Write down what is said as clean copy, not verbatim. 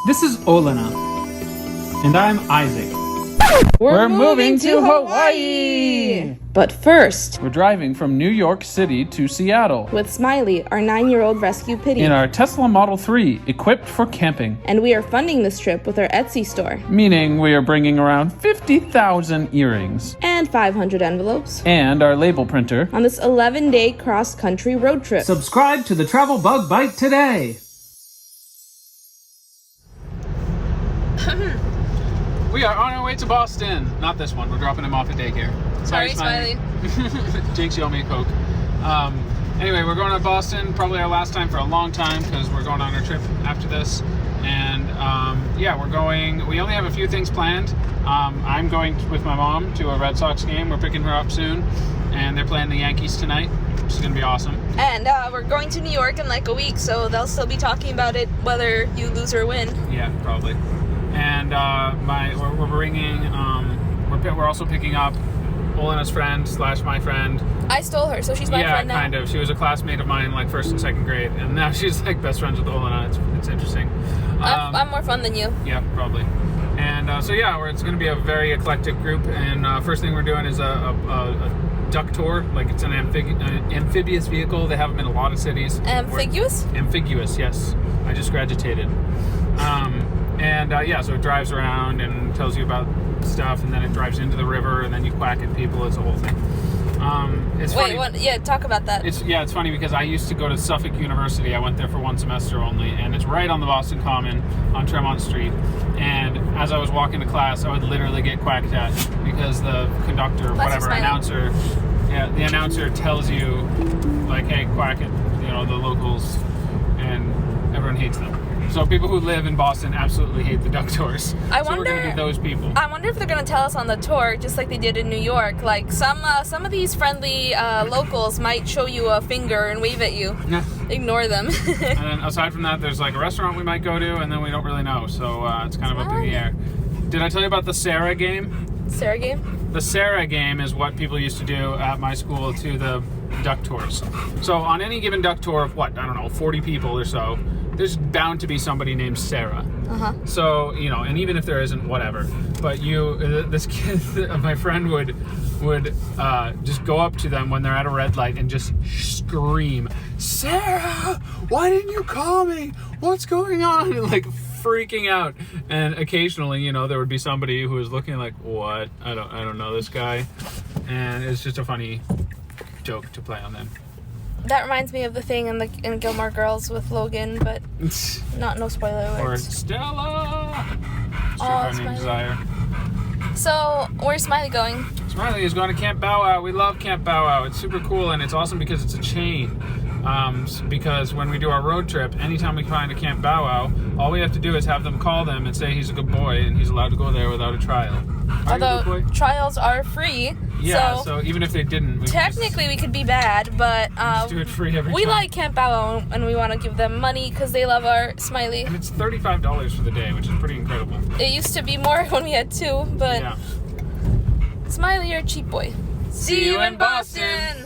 This is Olena. And I'm Isaac. We're moving to Hawaii! But first, We're driving from New York City to Seattle with Smiley, our 9-year-old rescue pitty. in our Tesla Model 3, equipped for camping. And we are funding this trip with our Etsy store. Meaning we are bringing around 50,000 earrings. And 500 envelopes. And our label printer. On this 11-day cross-country road trip. Subscribe to the Travel Bug Bite today! We are on our way to Boston. Not this one. We're dropping him off at daycare. Sorry, Smiley. Jinx, you owe me a Coke. Anyway, we're going to Boston. Probably our last time for a long time because we're going on our trip after this. And yeah, we're going. We only have a few things planned. I'm going with my mom to a Red Sox game. We're picking her up soon. And they're playing the Yankees tonight, which is going to be awesome. And we're going to New York in like a week, so they'll still be talking about it whether you lose or win. Yeah, probably. And we're bringing. We're also picking up Olena's friend / my friend. I stole her, so she's my friend now. Yeah, kind of. She was a classmate of mine, like 1st and 2nd grade, and now she's like best friends with Olena. It's interesting. I'm more fun than you. Yeah, probably. And so yeah, it's going to be a very eclectic group. And first thing we're doing is a duck tour. Like it's an amphibious vehicle. They have them in a lot of cities. Ambiguous? Ambiguous, yes. I just graduated. And yeah, so it drives around and tells you about stuff, and then it drives into the river, and then you quack at people. It's a whole thing. It's funny. Wait, yeah, talk about that. It's funny because I used to go to Suffolk University. I went there for 1 semester only, and it's right on the Boston Common on Tremont Street. And as I was walking to class, I would literally get quacked at because the conductor, announcer, the announcer tells you, like, hey, quack at, the locals, and everyone hates them. So people who live in Boston absolutely hate the duck tours. We're going to be those people. I wonder if they're going to tell us on the tour, just like they did in New York. Like some of these friendly locals might show you a finger and wave at you. Yeah. Ignore them. And then aside from that, there's like a restaurant we might go to, and then we don't really know. So it's kind of up in the air. Did I tell you about the Sarah game? Sarah game? The Sarah game is what people used to do at my school to the duck tours. So on any given duck tour of 40 people or so, there's bound to be somebody named Sarah. Uh-huh. So, and even if there isn't, whatever. But this kid, my friend would just go up to them when they're at a red light and just scream, "Sarah, why didn't you call me? What's going on?" And like freaking out. And occasionally, there would be somebody who was looking like, "What? I don't know this guy." And it's just a funny joke to play on them. That reminds me of the thing in Gilmore Girls with Logan, but no spoiler alerts. Or Stella. Smiley. Desire. So, where's Smiley going? Smiley is going to Camp Bow Wow. We love Camp Bow Wow. It's super cool, and it's awesome because it's a chain. Because when we do our road trip, anytime we find a Camp Bow Wow, all we have to do is have them call them and say he's a good boy, and he's allowed to go there without a trial. Although trials are free. Yeah, so even if they didn't, technically we could be bad, but just do it free every time. We like Camp Bow Wow, and we want to give them money because they love our Smiley. And it's $35 for the day, which is pretty incredible. It used to be more when we had 2, but yeah. Smiley, you're a cheap boy. See you in Boston!